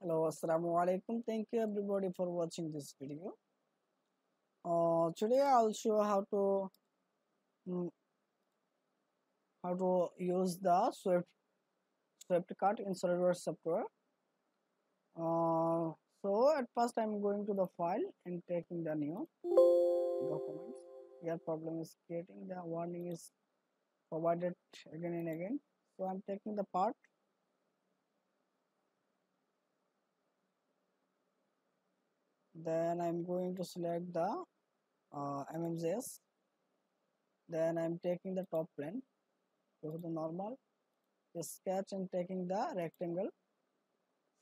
Hello, assalamu alaikum. Thank you everybody for watching this video. Today I'll show mm, how to use the swift cut in Solidworks software. So at first I'm going to the file and taking the new documents. Here problem is creating, the warning is provided again and again. So I'm taking the part. Then I'm going to select the MMJS. Then I'm taking the top plane. Go to the normal. Sketch and taking the rectangle.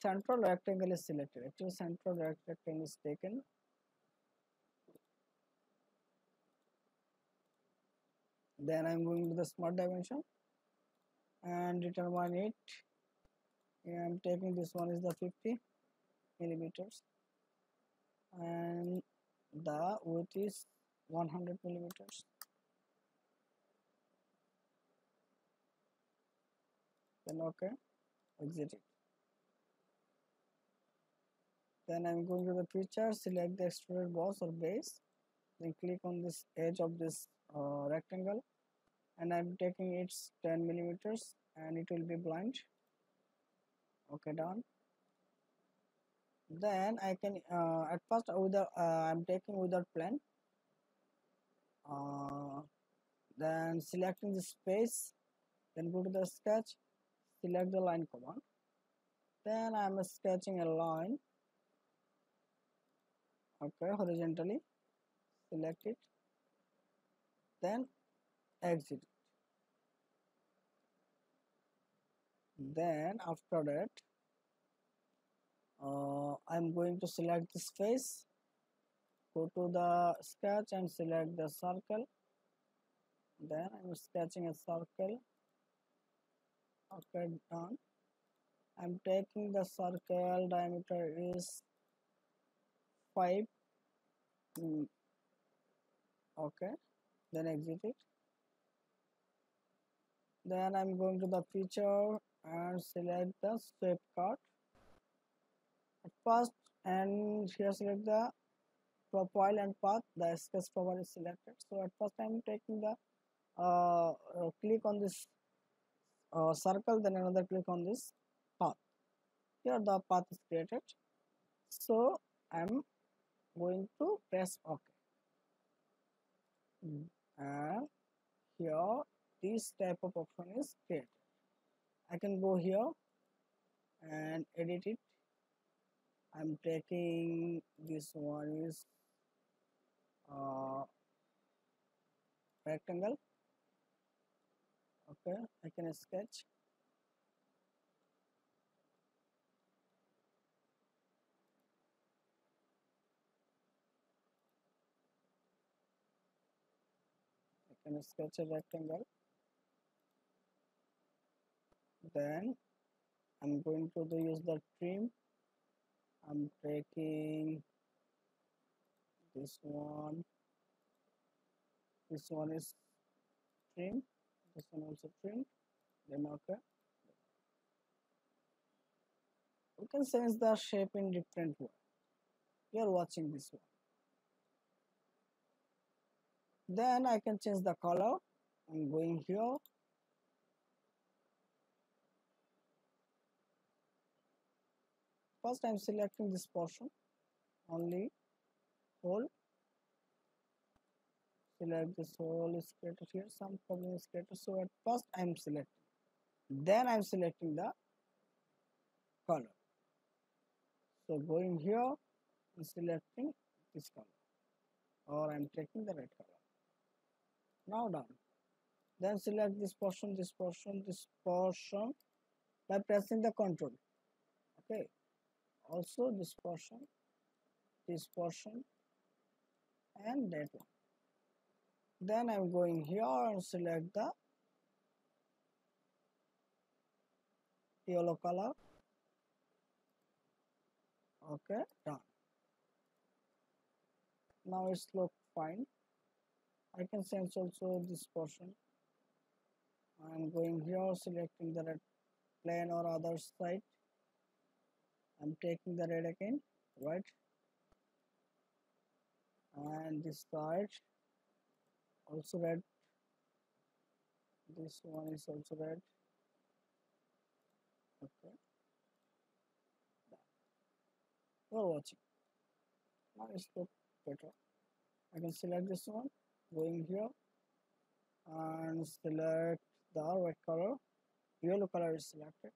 Central rectangle is selected. Actually, central rectangle is taken. Then I'm going to the smart dimension and determine it. I'm taking this one is the 50 millimeters and the width is 100 millimeters. Then okay, exit it. Then I'm going to the feature, select the extruded boss or base, then click on this edge of this rectangle, and I'm taking its 10 millimeters and it will be blind. Okay, done. Then I can at first I'm taking without plane, then selecting the space, then go to the sketch, select the line command, then I'm sketching a line, okay, horizontally, select it, then exit it. Then after that I'm going to select this face, go to the sketch and select the circle, then I'm sketching a circle. Okay, done. I'm taking the circle diameter is 5. Okay, then exit it. Then I'm going to the feature and select the swift cut at first, and here select the profile and path. The sketch profile is selected. So at first I'm taking the click on this circle, then another click on this path. Here the path is created. So I'm going to press OK. And here this type of option is created. I can go here and edit it. I'm taking this one is rectangle. Okay, I can sketch. I can sketch a rectangle. Then I'm going to use the trim. I'm taking this one. This one is trim. This one also trim. Then okay. We can change the shape in different way. You are watching this one. Then I can change the color. I'm going here. First I'm selecting this portion only, whole. Select this whole is created here, some problem is created. So at first I'm selecting, then I'm selecting the color. So going here and selecting this color, or I'm taking the red color. Now done. Then select this portion, this portion, this portion by pressing the control. Okay, also this portion, and that one. Then I'm going here and select the yellow color. Okay, done. Now it's look fine. I can change also this portion. I'm going here, selecting the red plane or other side. I'm taking the red again, right, and this side also red, this one is also red. Okay, you're watching. Now it's look better. I can select this one, going here and select the red color. Yellow color is selected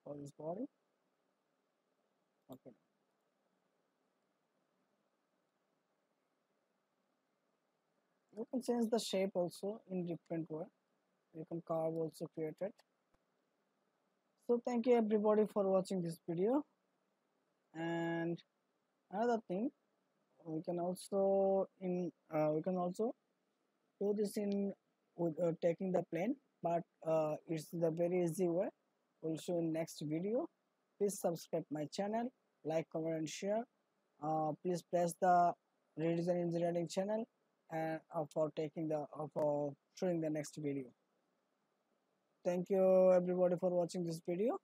for this body. Okay, you can change the shape also in different way. You can carve also create it. So thank you everybody for watching this video. And another thing, we can also do this in with taking the plane, but it's the very easy way. We'll show in next video. Please subscribe my channel, like, comment, and share. Please press the Redesign Engineering channel and for taking the for showing the next video. Thank you everybody for watching this video.